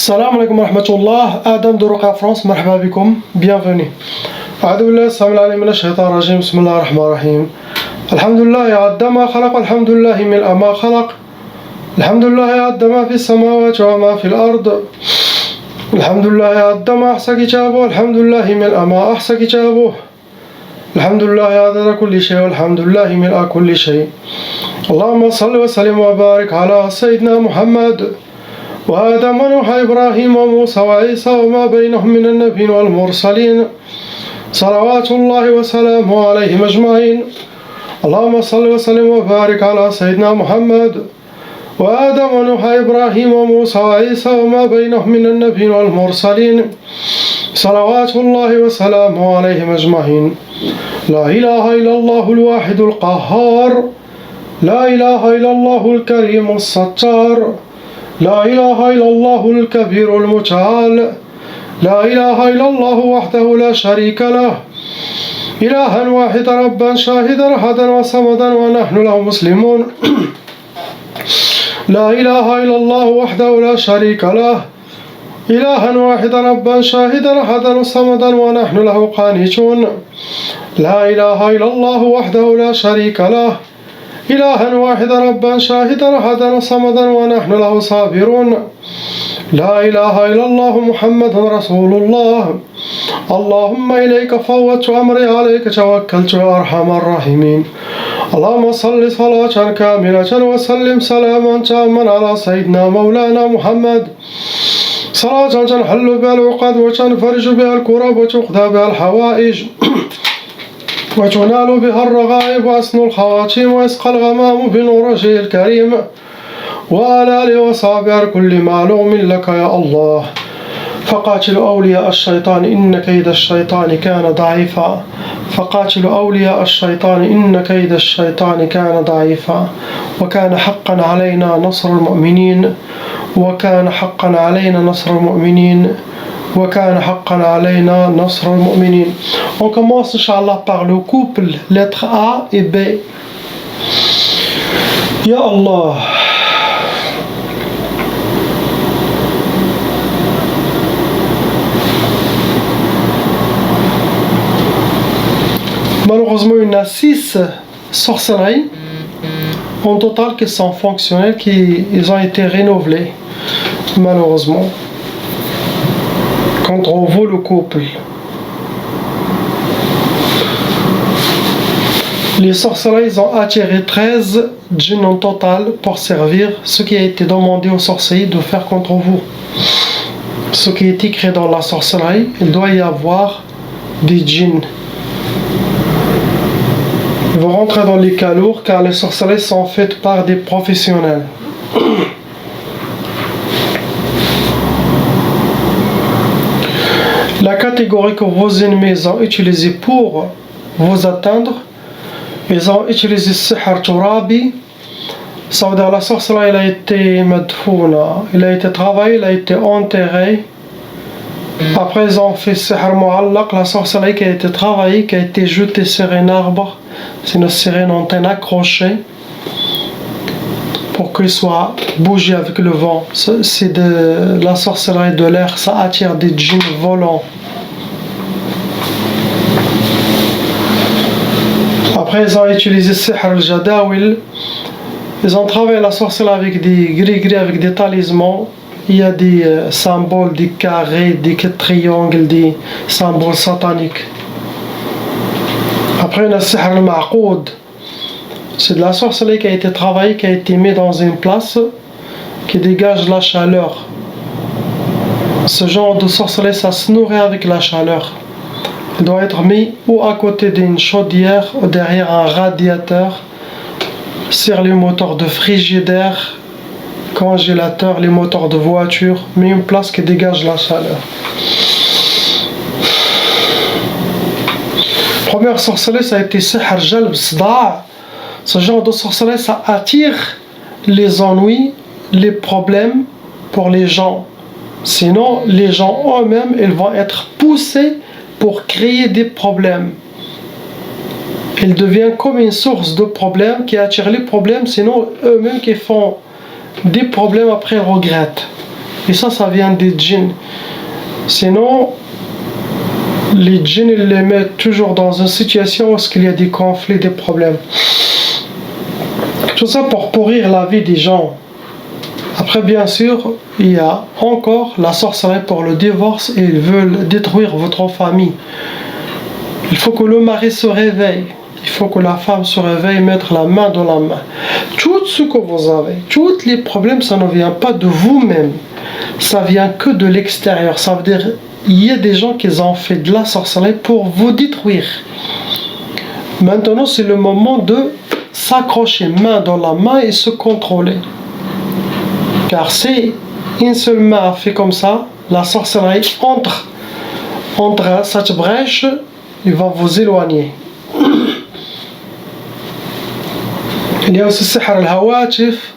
Salam alaikum wa rahmatullah, Adam de Ruqa France, marhaba bikum, bienvenue. أعوذ بالله السميع العليم من الشيطان الرجيم بسم الله الرحمن الرحيم الحمد لله عد ما خلق الحمد لله ملء ما خلق الحمد لله عد ما في السماوات وما في الأرض الحمد لله عد ما أحصى كتابه الحمد لله ملء ما أحصى كتابه الحمد لله عدد كل شيء والحمد لله ملء كل شيء اللهم صل وسلم وبارك على سيدنا محمد وآدم ونوح إبراهيم وموسى وعيسى وما بينهم من النبيين والمرسلين صلوات الله وسلامه عليهم أجمعين اللهم صل وسلم وبارك على سيدنا محمد وآدم ونوح إبراهيم وموسى وعيسى وما بينهم من النبيين والمرسلين صلوات الله وسلامه عليهم أجمعين لا إله إلا الله الواحد القهار لا إله إلا الله الكريم الستار لا إله إلا الله الكبير المتعال لا إله إلا الله وحده لا شريك له إلها واحدا ربا شاهدا أحدا وصمدا ونحن له مسلمون لا إله إلا الله وحده لا شريك له إلها واحدا ربا شاهدا أحدا وصمدا ونحن له قانتون لا إله إلا الله وحده لا شريك له إلها واحدا ربا شاهدا أحدا وصمدا ونحن له صابرون لا إله إلا الله محمد رسول الله اللهم إليك فوضت أمري عليك توكلت يا أرحم الراحمين اللهم صل صلاة كاملة وسلم سلاما تاما على سيدنا مولانا محمد صلاة تنحل بها العقد وتنفرج بها الكرب وتقضى بها الحوائج وتنال بها الرغائب وحسن الخواتيم ويسقى الغمام بنوره الكريم وعلى آله وصحبه على كل معلوم لك يا الله فقاتل أولياء الشيطان إن كيد الشيطان كان ضعيفا فقاتل أولياء الشيطان إن كيد الشيطان كان ضعيفا وكان حقا علينا نصر المؤمنين وكان حقا علينا نصر المؤمنين وكان حقا علينا نصر المؤمنين. On commence Inch'Allah par le couple, lettres A et B. Ya Allah. Malheureusement, il y en a 6 sorcelleries en total qui sont fonctionnelles, qui ont été renouvelées. Malheureusement. Contre vous, le couple. Les sorcelleries ont attiré 13 djinns en total pour servir ce qui a été demandé aux sorciers de faire contre vous. Ce qui est écrit dans la sorcellerie, il doit y avoir des djinns. Ils vont rentrer dans les cas lourds car les sorcelleries sont faites par des professionnels. La catégorie que vos ennemis ont utilisée pour vous atteindre, ils ont utilisé Sihr Turabi. Ça veut dire la sorcellerie, elle a été madfouna, il a été travaillé, il a été enterré. Après ils ont fait Sihr Mu'allaq, la sorcellerie qui a été travaillée, qui a été jetée sur un arbre. C'est une sirène antenne accrochée pour qu'il soit bougé avec le vent. C'est de la sorcellerie de l'air, ça attire des djinns volants. Après ils ont utilisé Sihr al-Jadawil. Ils ont travaillé la sorcellerie avec des gris-gris, avec des talismans. Il y a des symboles, des carrés, des triangles, des symboles sataniques. Après, on a Sihr al-Ma'qoud. C'est de la sorcellerie qui a été travaillée, qui a été mise dans une place qui dégage la chaleur. Ce genre de sorcellerie, ça se nourrit avec la chaleur. Il doit être mis ou à côté d'une chaudière ou derrière un radiateur, sur les moteurs de frigidaire, congélateur, les moteurs de voiture, mais une place qui dégage la chaleur. Première sorcellerie, ça a été Sihr Jalb Sda'. Ce genre de sorcellerie, ça attire les ennuis, les problèmes pour les gens. Sinon, les gens eux-mêmes, ils vont être poussés pour créer des problèmes. Il devient comme une source de problèmes qui attire les problèmes, sinon eux-mêmes qui font des problèmes après regrettent. Et ça vient des djinns. Sinon, les djinns, ils les mettent toujours dans une situation où il y a des conflits, des problèmes. Tout ça pour pourrir la vie des gens. Après, bien sûr, il y a encore la sorcellerie pour le divorce et ils veulent détruire votre famille. Il faut que le mari se réveille. Il faut que la femme se réveille, mettre la main dans la main. Tout ce que vous avez, tous les problèmes, ça ne vient pas de vous-même. Ça vient que de l'extérieur. Ça veut dire, il y a des gens qui ont fait de la sorcellerie pour vous détruire. Maintenant, c'est le moment de s'accrocher main dans la main et se contrôler. Car si une seule main a fait comme ça, la sorcellerie entre cette brèche, il va vous éloigner. Il y a aussi sihr al-hawatif.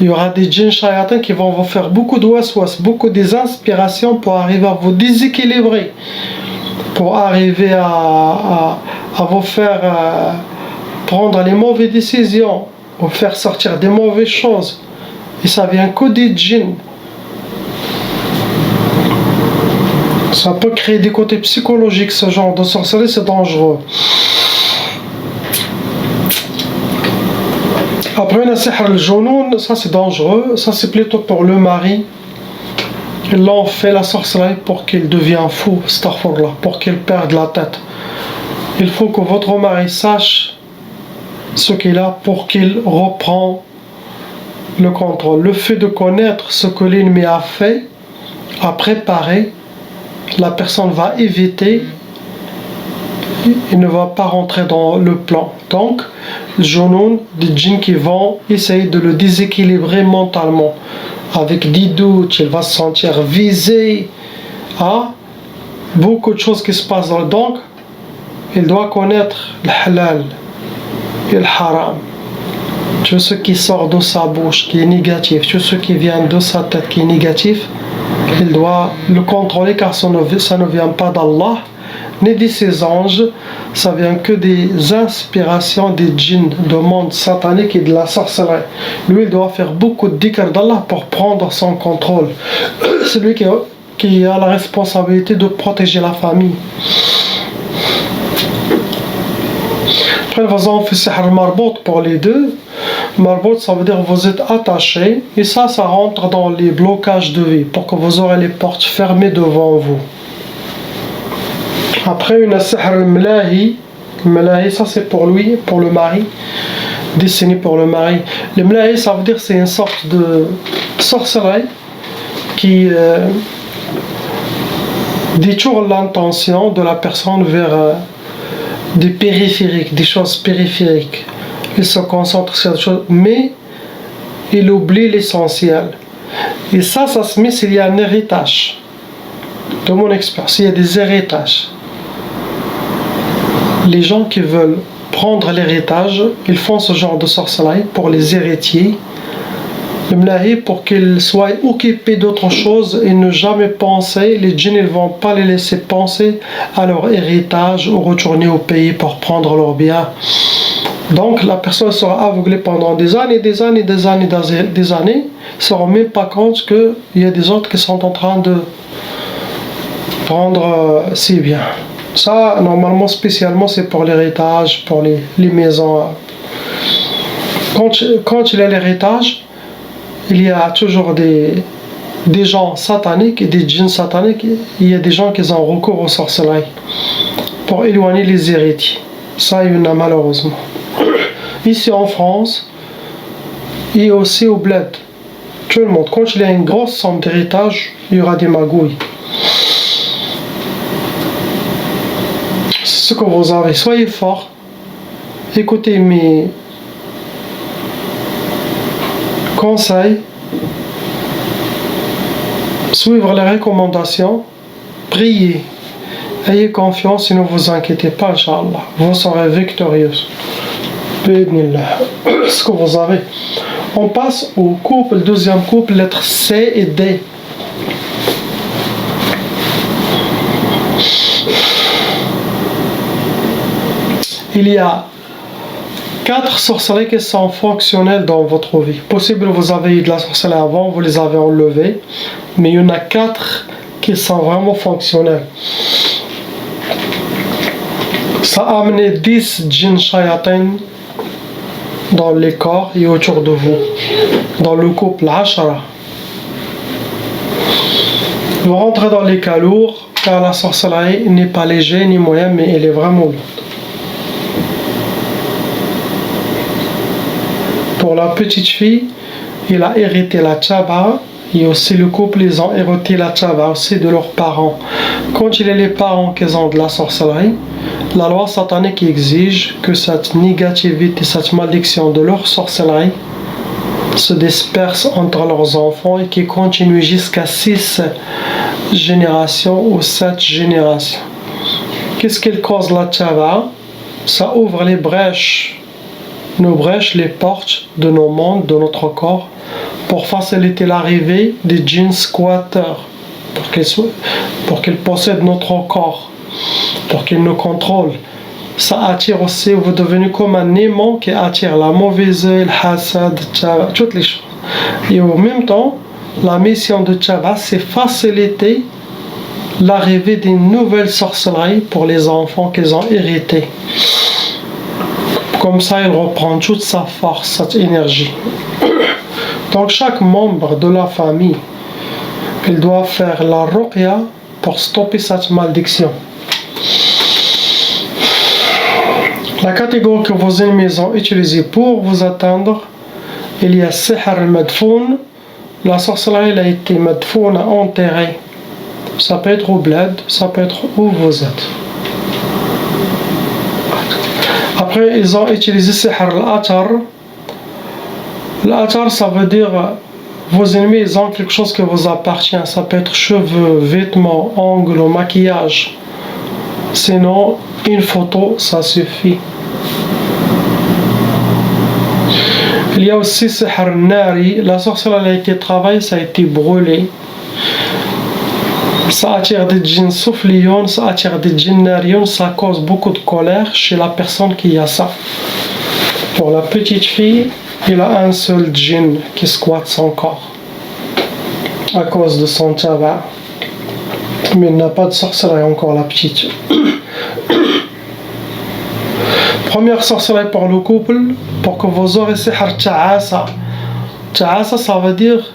Il y aura des djinns shayatins qui vont vous faire beaucoup de waswas, beaucoup des inspirations pour arriver à vous déséquilibrer, pour arriver à vous faire prendre les mauvaises décisions, vous faire sortir des mauvaises choses. Et ça vient que des djinns. Ça peut créer des côtés psychologiques, ce genre de sorcellerie, c'est dangereux. Après, le sihr al-junoun, ça c'est dangereux, ça c'est plutôt pour le mari. Ils l'ont fait la sorcellerie pour qu'il devienne fou, astaghfirullah, pour qu'il perde la tête. Il faut que votre mari sache ce qu'il a pour qu'il reprenne le contrôle. Le fait de connaître ce que l'ennemi a fait, a préparé, la personne va éviter, il ne va pas rentrer dans le plan. Donc, le junoun, des djinns qui vont essayer de le déséquilibrer mentalement. Avec des doutes, il va se sentir visé. Beaucoup de choses qui se passent dans le donc, il doit connaître le halal et le haram. Tout ce qui sort de sa bouche qui est négatif, tout ce qui vient de sa tête qui est négatif, il doit le contrôler car ça ne vient pas d'Allah ni de ses anges, ça vient que des inspirations des djinns, du monde satanique et de la sorcellerie. Lui, il doit faire beaucoup de dhikr d'Allah pour prendre son contrôle. C'est lui qui a la responsabilité de protéger la famille. Après, on fait sihr marbout pour les deux. Marbout, ça veut dire que vous êtes attachés et ça rentre dans les blocages de vie pour que vous aurez les portes fermées devant vous. Après, une sihr al-mlahi. Mlahi, ça c'est pour lui, pour le mari, destiné pour le mari. Le mlahi, ça veut dire c'est une sorte de sorcellerie qui détourne l'intention de la personne vers des périphériques, des choses périphériques. Il se concentre sur des choses, mais il oublie l'essentiel. Et ça se met s'il y a un héritage. De mon expérience, il y a des héritages. Les gens qui veulent prendre l'héritage, ils font ce genre de sorcellerie pour les héritiers. Le mlahi, pour qu'ils soient occupés d'autre chose et ne jamais penser, les djinns ne vont pas les laisser penser à leur héritage ou retourner au pays pour prendre leurs biens. Donc la personne sera aveuglée pendant des années, des années, des années, des années, ne se rend même pas compte qu'il y a des autres qui sont en train de prendre ses biens. Ça, normalement, spécialement, c'est pour l'héritage, pour les maisons. Quand il y a l'héritage, il y a toujours des gens sataniques et des djinns sataniques. Il y a des gens qui ont recours aux sorcelleries pour éloigner les héritiers. Ça, il y en a malheureusement. Ici en France, et aussi au bled. Tout le monde. Quand il y a une grosse somme d'héritage, il y aura des magouilles. Ce que vous avez, soyez forts, écoutez mes conseils, suivre les recommandations, priez, ayez confiance et ne vous inquiétez pas, Inch'Allah, vous serez victorieux. Ce que vous avez. On passe au couple, deuxième couple, lettres C et D. Il y a 4 sorcelleries qui sont fonctionnelles dans votre vie. Possible que vous avez eu de la sorcellerie avant, vous les avez enlevées, mais il y en a 4 qui sont vraiment fonctionnelles. Ça a amené 10 djinns shayatin dans les corps et autour de vous, dans le couple Ashara. Vous rentrez dans les cas lourds, car la sorcellerie n'est pas légère ni moyenne, mais elle est vraiment lourde. Pour la petite fille, il a hérité la tchaba, et aussi le couple, ils ont hérité la tchaba aussi de leurs parents. Quand il est les parents qui ont de la sorcellerie, la loi satanique exige que cette négativité, cette malédiction de leur sorcellerie se disperse entre leurs enfants et qui continue jusqu'à 6 générations ou 7 générations. Qu'est-ce qui cause la tchaba? Ça ouvre les brèches, les portes de nos mondes, de notre corps, pour faciliter l'arrivée des djinns squatteurs, pour qu'ils possèdent notre corps, pour qu'ils nous contrôlent. Ça attire aussi, vous devenez comme un aimant qui attire la mauvaise œil, le hasad, toutes les choses. Et en même temps, la mission de Tchaba, c'est faciliter l'arrivée d'une nouvelle sorcellerie pour les enfants qu'ils ont hérités. Comme ça, il reprend toute sa force, cette énergie. Donc, chaque membre de la famille, il doit faire la ruqya pour stopper cette malédiction. La catégorie que vos ennemis ont utilisée pour vous atteindre, il y a Sihr al-Madfoun. La sorcellerie a été Madfoun, enterrée. Ça peut être au bled, ça peut être où vous êtes. Après, ils ont utilisé Sihr al-Atar. L'Atar, ça veut dire vos ennemis, ils ont quelque chose qui vous appartient. Ça peut être cheveux, vêtements, ongles, maquillage. Sinon, une photo, ça suffit. Il y a aussi Sihr al-Nari. La sorcellerie a été travaillée, ça a été brûlé. Ça attire des djinns soufflions, ça attire des djinns narions, ça cause beaucoup de colère chez la personne qui a ça. Pour la petite fille, il a un seul djinn qui squatte son corps à cause de son tabac. Mais il n'a pas de sorcellerie encore, la petite. Première sorcellerie pour le couple, pour que vous aurez Sihr Ta'asa. Ta'asa, ça veut dire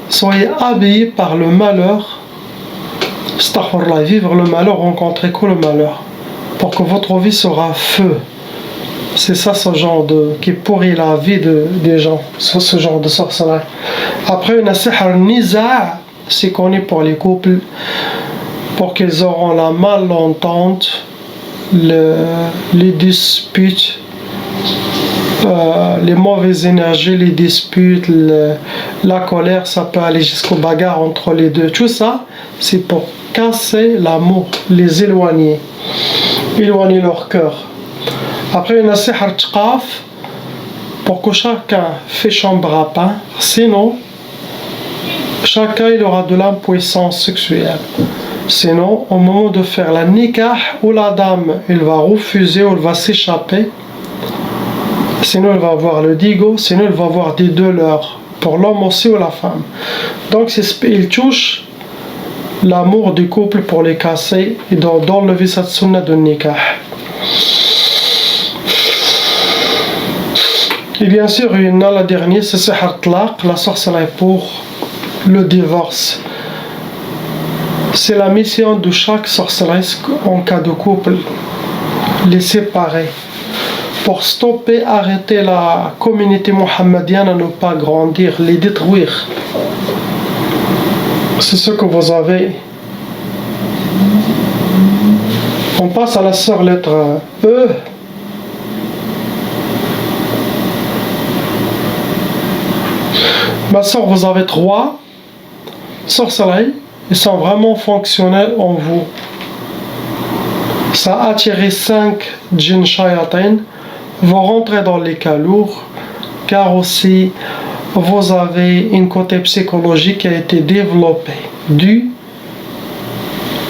soyez habillés par le malheur. Astaghfirullah, vivre le malheur, rencontrer que le malheur, pour que votre vie sera feu. C'est ça, ce genre qui pourrit la vie des gens, ce genre de sorcellerie. Après, une Sihr Niza', c'est connu pour les couples, pour qu'ils auront la malentente, les disputes, les mauvaises énergies, les disputes, la colère, ça peut aller jusqu'aux bagarres entre les deux. Tout ça, c'est pour casser l'amour, les éloigner leur cœur. Après, une Sihr Tqaf, pour que chacun fait chambre à part, sinon, chacun il aura de l'impuissance sexuelle. Sinon, au moment de faire la nikah, ou la dame, elle va refuser ou elle va s'échapper. Sinon, elle va avoir le digo, sinon, elle va avoir des douleurs, pour l'homme aussi ou la femme. Donc, il touche l'amour du couple pour les casser et d'enlever cette sunna de nikah. Et bien sûr, il y en a la dernière, c'est Sihr Tlaq, la sorcellerie pour le divorce. C'est la mission de chaque sorcellerie en cas de couple, les séparer, pour stopper, arrêter la communauté mohammedienne à ne pas grandir, les détruire. C'est ce que vous avez. On passe à la sœur lettre E. Ma sœur, vous avez 3 sorcelleries. Ils sont vraiment fonctionnels en vous. Ça a attiré 5 djinns shayatin. Vous rentrez dans les cas lourds, car aussi vous avez une côté psychologique qui a été développée due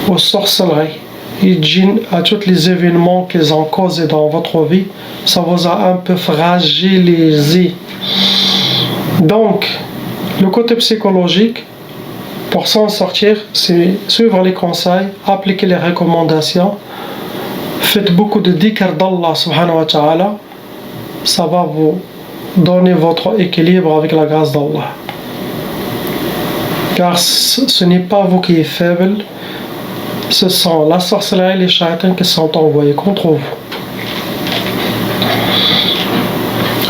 aux sorcelleries et djinns, à tous les événements qu'ils ont causés dans votre vie, ça vous a un peu fragilisé. Donc, le côté psychologique, pour s'en sortir, c'est suivre les conseils, appliquer les recommandations, faites beaucoup de dhikr d'Allah subhanahu wa ta'ala, ça va vous donner votre équilibre avec la grâce d'Allah. Car ce n'est pas vous qui êtes faible, ce sont la sorcellerie et les charlatans qui sont envoyés contre vous.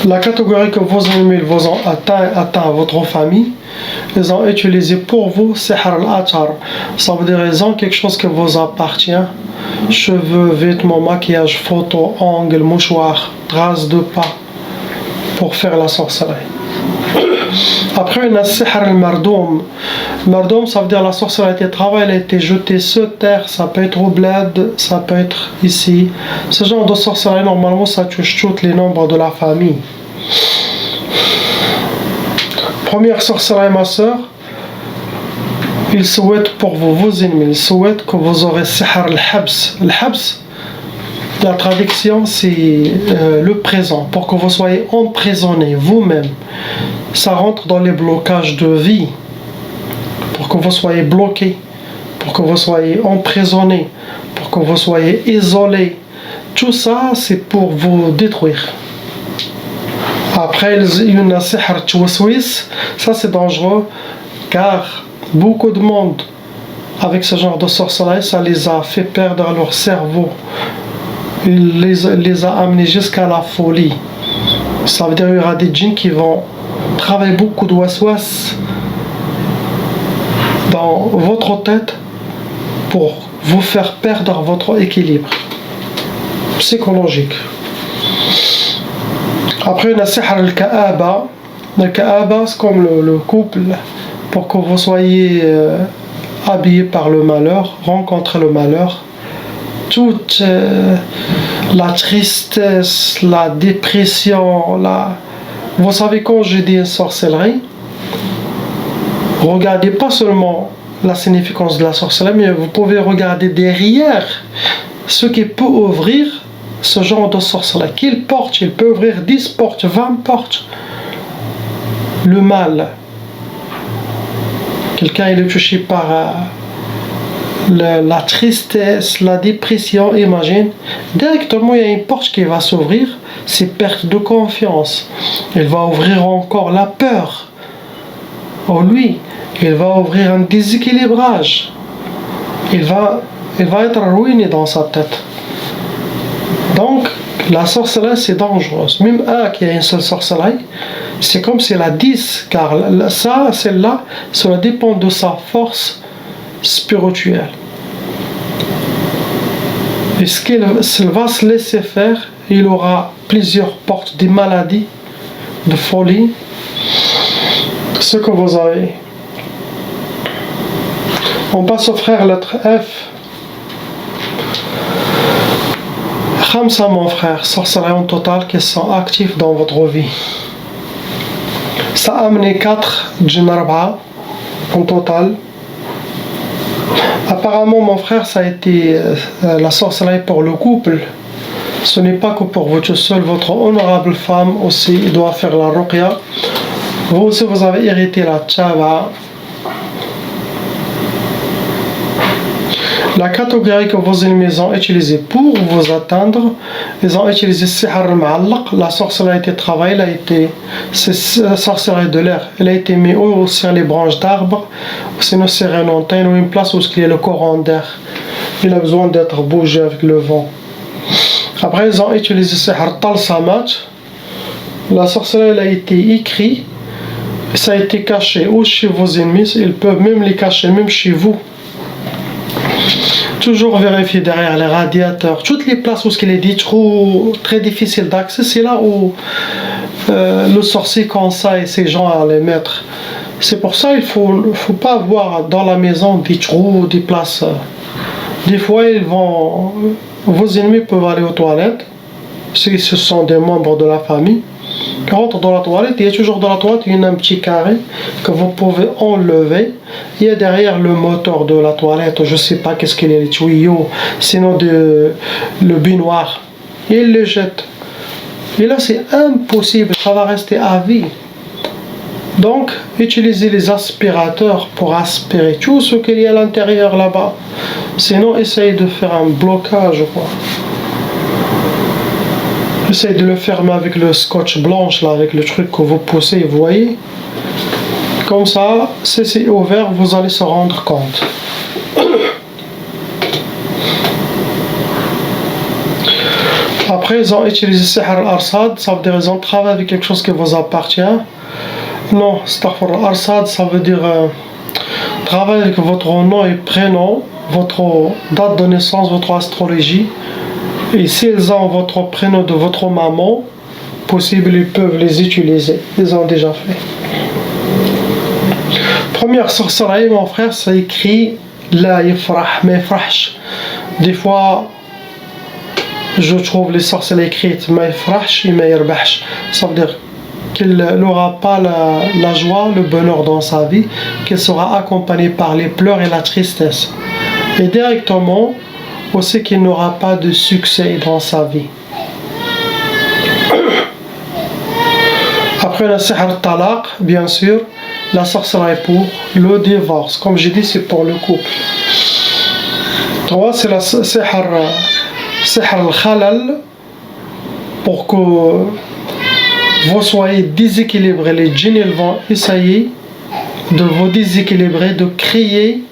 La catégorie que vos ennemis vous ont atteint votre famille, ils ont utilisé pour vous sihr al-athar. Ça veut dire ils ont quelque chose qui vous appartient, cheveux, vêtements, maquillage, photos, ongles, mouchoirs, traces de pas, pour faire la sorcellerie. Après, il y a sihr al-mardoum. Mardoum, ça veut dire la sorcellerie a été travaillée, elle a été jetée sur terre, ça peut être au bled, ça peut être ici. Ce genre de sorcellerie, normalement, ça touche tous les membres de la famille. Première sorcellerie, ma soeur, il souhaite pour vous, vos ennemis, il souhaite que vous aurez sihr al-habs. Al-habs, la traduction, c'est le présent, pour que vous soyez emprisonné vous-même. Ça rentre dans les blocages de vie, pour que vous soyez bloqué, pour que vous soyez emprisonné, pour que vous soyez isolé. Tout ça, c'est pour vous détruire. Après, il y a une sihr tawaswis, ça c'est dangereux, car beaucoup de monde, avec ce genre de sorcellerie, ça les a fait perdre leur cerveau. Il les a amenés jusqu'à la folie. Ça veut dire qu'il y aura des djinns qui vont travailler beaucoup de waswas dans votre tête pour vous faire perdre votre équilibre psychologique. Après, il y a sihr al-ka'aba. Le ka'aba, c'est comme le couple, pour que vous soyez habillé par le malheur, rencontrer le malheur. Toute la tristesse, la dépression, vous savez, quand je dis une sorcellerie, regardez pas seulement la significance de la sorcellerie, mais vous pouvez regarder derrière ce qui peut ouvrir ce genre de sorcellerie. Qu'il porte, il peut ouvrir 10 portes, 20 portes. Le mal. Quelqu'un il est touché par la tristesse, la dépression, imagine. Directement, il y a une porte qui va s'ouvrir, c'est perte de confiance. Il va ouvrir encore la peur. Oh lui, il va ouvrir un déséquilibrage. Il va être ruiné dans sa tête. Donc, la sorcellerie, c'est dangereux. Même qui a une seule sorcellerie, c'est comme si elle a 10, car celle-là, cela dépend de sa force spirituelle. Et s'il va se laisser faire, il aura plusieurs portes, des maladies, de folie. Ce que vous avez. On passe au frère lettre F. Khamsa, mon frère, sorcellerie en total qui sont actifs dans votre vie. Ça a amené 4 djinns arba'a en total. Apparemment, mon frère, ça a été la sorcellerie pour le couple. Ce n'est pas que pour vous tout seul, votre honorable femme aussi doit faire la ruqya. Vous aussi, vous avez hérité la tchaba. La catégorie que vos ennemis ont utilisée pour vous atteindre, ils ont utilisé sihr al-ma'allaq. La sorcellerie a été travaillée, c'est la sorcellerie de l'air. Elle a été mise sur les branches d'arbres, sinon sur une antenne ou une place où il y a le courant d'air. Il a besoin d'être bougé avec le vent. Après, ils ont utilisé sihr al-talsamat. La sorcellerie a été écrite, ça a été caché ou chez vos ennemis, ils peuvent même les cacher, même chez vous. Toujours vérifier derrière les radiateurs, toutes les places où il est dit trop très difficile d'accès, c'est là où le sorcier conseille ces gens à les mettre. C'est pour ça il faut pas avoir dans la maison des trous, des places. Des fois vos ennemis peuvent aller aux toilettes, si ce sont des membres de la famille. rentre dans la toilette, il y a toujours dans la toilette un petit carré que vous pouvez enlever. Il y a derrière le moteur de la toilette, je ne sais pas qu'est-ce qu'il y a, les tuyaux, sinon le baignoire. Et il le jette. Et là, c'est impossible, ça va rester à vie. Donc, utilisez les aspirateurs pour aspirer tout ce qu'il y a à l'intérieur là-bas. Sinon, essayez de faire un blocage, quoi. Essayez de le fermer avec le scotch blanche, là, avec le truc que vous poussez, vous voyez. Comme ça, si c'est ouvert, vous allez se rendre compte. Après, ils ont utilisé Sihr al-Arsad, ça veut dire qu'ils ont travaillé avec quelque chose qui vous appartient. Non, Astaghfirullah, al-Arsad, ça veut dire travailler avec votre nom et prénom, votre date de naissance, votre astrologie. Et s'ils ont votre prénom de votre maman, possible, ils peuvent les utiliser. Ils ont déjà fait. Première sorcellerie, mon frère, ça écrit La yafrah, mais yafrahsh. Des fois, je trouve les sorcelleries écrites Ma yafrahsh et ma yarbahsh. Ça veut dire qu'il n'aura pas la joie, le bonheur dans sa vie, qu'il sera accompagné par les pleurs et la tristesse. Et directement, aussi qu'il n'aura pas de succès dans sa vie. Après la sihr al-talaq, bien sûr, la sorcellerie pour le divorce. Comme j'ai dit, c'est pour le couple. 3, c'est la sihr al-khalal, pour que vous soyez déséquilibrés. Les djinns, ils vont essayer de vous déséquilibrer, de créer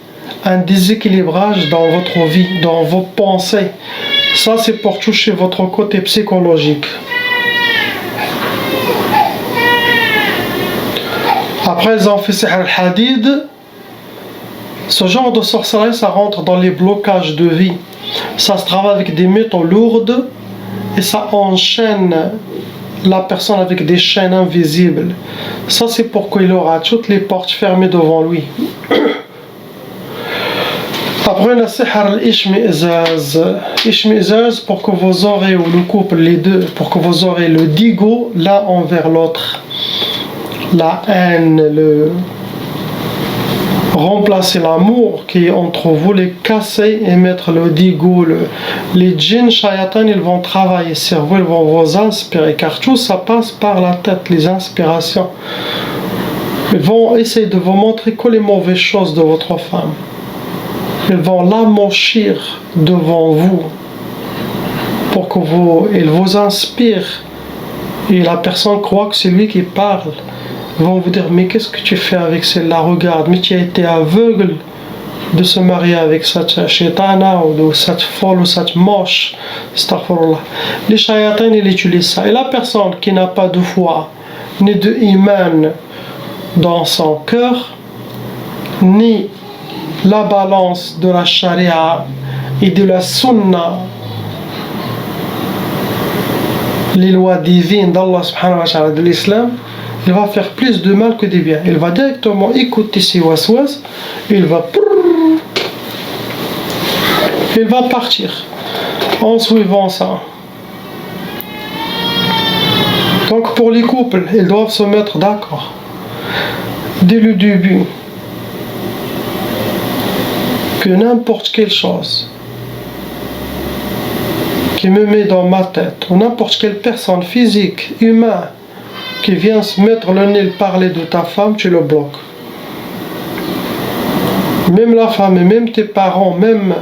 un déséquilibrage dans votre vie, dans vos pensées. Ça, c'est pour toucher votre côté psychologique. Après, ils ont fait Sihr al-Hadid. Ce genre de sorcellerie, ça rentre dans les blocages de vie. Ça se travaille avec des métaux lourdes et ça enchaîne la personne avec des chaînes invisibles. Ça, c'est pour qu'il aura toutes les portes fermées devant lui. Après, la sihr al-ishmi'zaz. Ishmi'zaz, pour que vous aurez, ou le couple, les deux, pour que vous aurez le digo l'un envers l'autre. La haine, remplacer l'amour qui est entre vous, les casser et mettre le digo. Les djinns, shayatan, ils vont travailler sur vous, ils vont vous inspirer, car tout ça passe par la tête, les inspirations. Ils vont essayer de vous montrer que les mauvaises choses de votre femme. Ils vont l'amochir devant vous pour que ils vous inspirent. Et la personne croit que c'est lui qui parle. Ils vont vous dire, mais qu'est-ce que tu fais avec celle-là? Regarde, mais tu as été aveugle de se marier avec cette shaitana ou de cette folle ou cette moche. Astaghfirullah. Les shayatans, ils utilisent ça. Et la personne qui n'a pas de foi, ni de iman dans son cœur, ni la balance de la charia et de la sunna, les lois divines d'Allah subhanahu wa ta'ala, de l'islam, il va faire plus de mal que de bien. Il va directement écouter ses waswas, il va partir en suivant ça. Donc pour les couples, ils doivent se mettre d'accord dès le début que n'importe quelle chose qui me met dans ma tête, ou n'importe quelle personne physique, humaine, qui vient se mettre le nez, parler de ta femme, tu le bloques. Même la femme, et même tes parents, même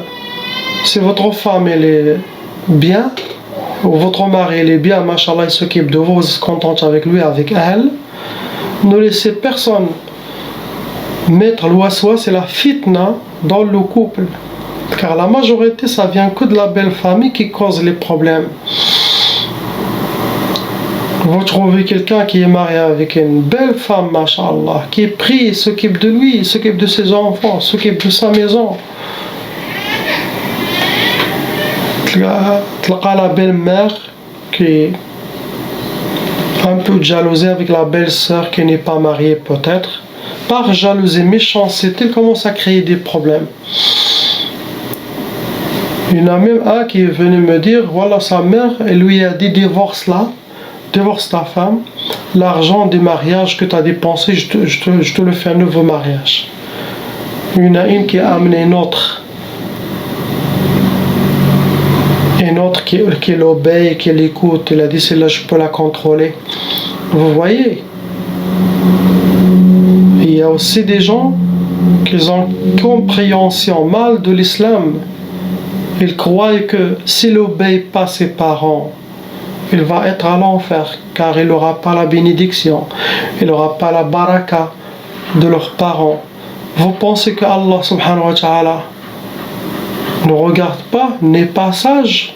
si votre femme elle est bien, ou votre mari elle est bien, machallah, il s'occupe de vous, vous êtes contente avec lui, avec elle, ne laissez personne mettre l'oissois, c'est la fitna dans le couple. Car la majorité, ça vient que de la belle famille qui cause les problèmes. Vous trouvez quelqu'un qui est marié avec une belle femme, mashallah, qui prie, s'occupe de lui, s'occupe de ses enfants, s'occupe de sa maison. La belle-mère qui est un peu jalousée avec la belle-sœur qui n'est pas mariée peut-être. Par jalousie, méchanceté, il commence à créer des problèmes. Il y en a même un qui est venu me dire, voilà, sa mère, elle lui a dit divorce là, divorce ta femme, l'argent du mariage que tu as dépensé, je te le fais un nouveau mariage. Il y en a une qui a amené une autre qui l'obéit, qui l'écoute. Il a dit celle-là je peux la contrôler. Vous voyez, il y a aussi des gens qui ont une compréhension mal de l'islam. Ils croient que s'il n'obéit pas ses parents, il va être à l'enfer, car il n'aura pas la bénédiction, il n'aura pas la baraka de leurs parents. Vous pensez que Allah subhanahu wa ta'ala ne regarde pas, n'est pas sage?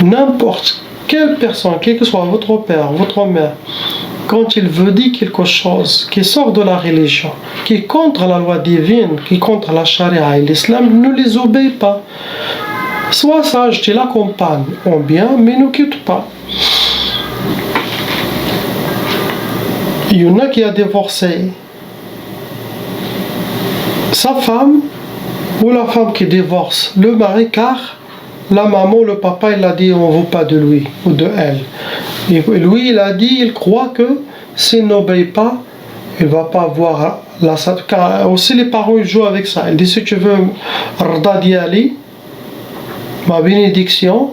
N'importe quelle personne, quel que soit votre père, votre mère, quand il veut dire quelque chose qui sort de la religion, qui est contre la loi divine, qui est contre la charia et l'islam, ne les obéit pas. Sois sage, tu l'accompagnes en bien, mais ne quitte pas. Il y en a qui a divorcé sa femme, ou la femme qui divorce le mari, car la maman, le papa, il a dit on ne veut pas de lui ou de elle. Et lui, il a dit, il croit que s'il n'obéit pas, il ne va pas avoir la... Car aussi les parents, ils jouent avec ça. Il dit, si tu veux Rda Diali, ma bénédiction,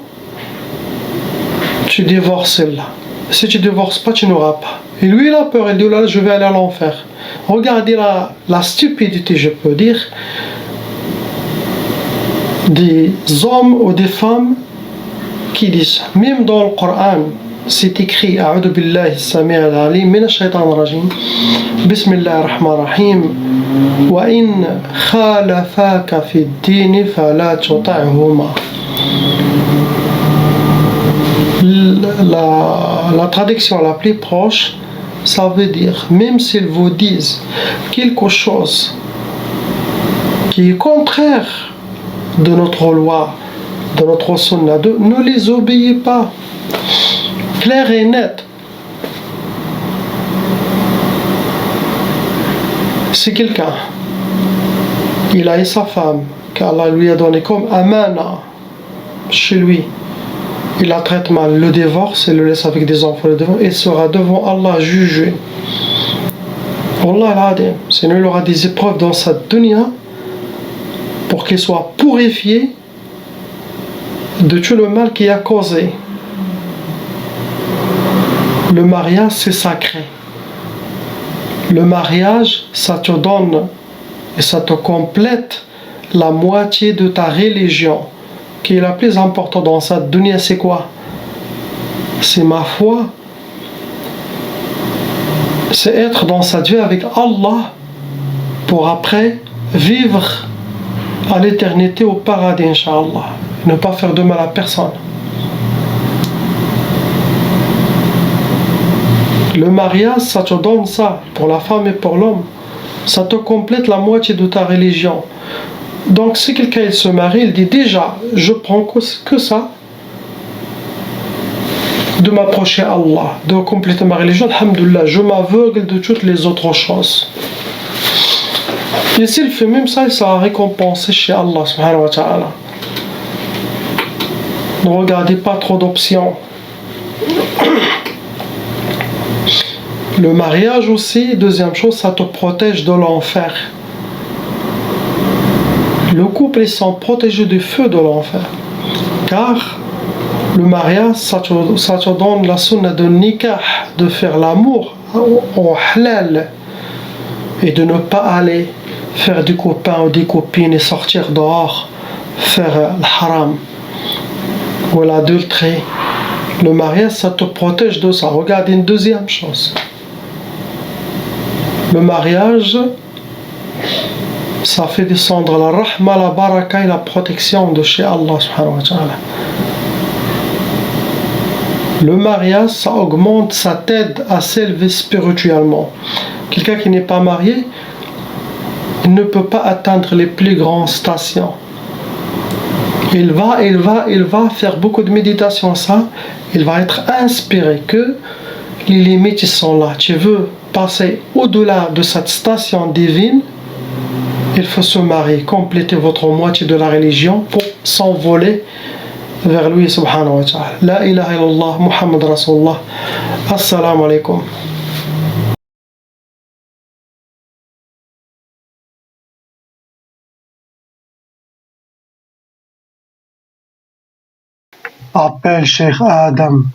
tu divorces celle-là. Si tu ne divorces pas, tu n'auras pas. Et lui, il a peur, il dit, oh là, je vais aller à l'enfer. Regardez la stupidité, je peux dire, des hommes ou des femmes qui disent, même dans le Coran, c'est écrit, A'udhu billahi as-sami' al-alim min ash-shaytan ar-rajim, Bismillah ar-Rahman ar-Rahim, wa in khalafaka fi ad-din fala tuti'huma. La traduction la plus proche, ça veut dire, même s'ils vous disent quelque chose qui est contraire de notre loi, de notre sunna, ne les obéissez pas. Clair et net. Si quelqu'un, il a eu sa femme, qu'Allah lui a donné comme amana chez lui, il la traite mal, le divorce et le laisse avec des enfants, il sera devant Allah jugé. Wallah al-adim, sinon il aura des épreuves dans sa dunya pour qu'il soit purifié de tout le mal qu'il a causé. Le mariage, c'est sacré. Le mariage, ça te donne et ça te complète la moitié de ta religion, qui est la plus importante dans cette dunya. C'est quoi? C'est ma foi. C'est être dans cette vie avec Allah pour après vivre à l'éternité au paradis, Inch'Allah. Ne pas faire de mal à personne. Le mariage, ça te donne ça, pour la femme et pour l'homme. Ça te complète la moitié de ta religion. Donc si quelqu'un il se marie, il dit déjà, je prends que ça, de m'approcher à Allah, de compléter ma religion, alhamdoulilah, je m'aveugle de toutes les autres choses. Et s'il fait même ça, il sera récompensé chez Allah subhanahu wa ta'ala. Ne regardez pas trop d'options. Le mariage aussi, deuxième chose, ça te protège de l'enfer. Le couple, ils sont protégés du feu de l'enfer. Car le mariage, ça te donne la sunna de nikah, de faire l'amour au halal et de ne pas aller faire des copains ou des copines et sortir dehors, faire le haram ou l'adultère. Le mariage, ça te protège de ça. Regardez une deuxième chose. Le mariage, ça fait descendre la rahma, la baraka et la protection de chez Allah subhanahu wa ta'ala. Le mariage, ça augmente, ça t'aide à s'élever spirituellement. Quelqu'un qui n'est pas marié, il ne peut pas atteindre les plus grandes stations. Il va faire beaucoup de méditation, ça. Il va être inspiré que les limites sont là. Tu veux passer au-delà de cette station divine, il faut se marier, compléter votre moitié de la religion pour s'envoler vers lui subhanahu wa ta'ala. La ilaha illallah, Muhammad Rasulullah. Assalamu alaikum. Appelle Cheikh Adam.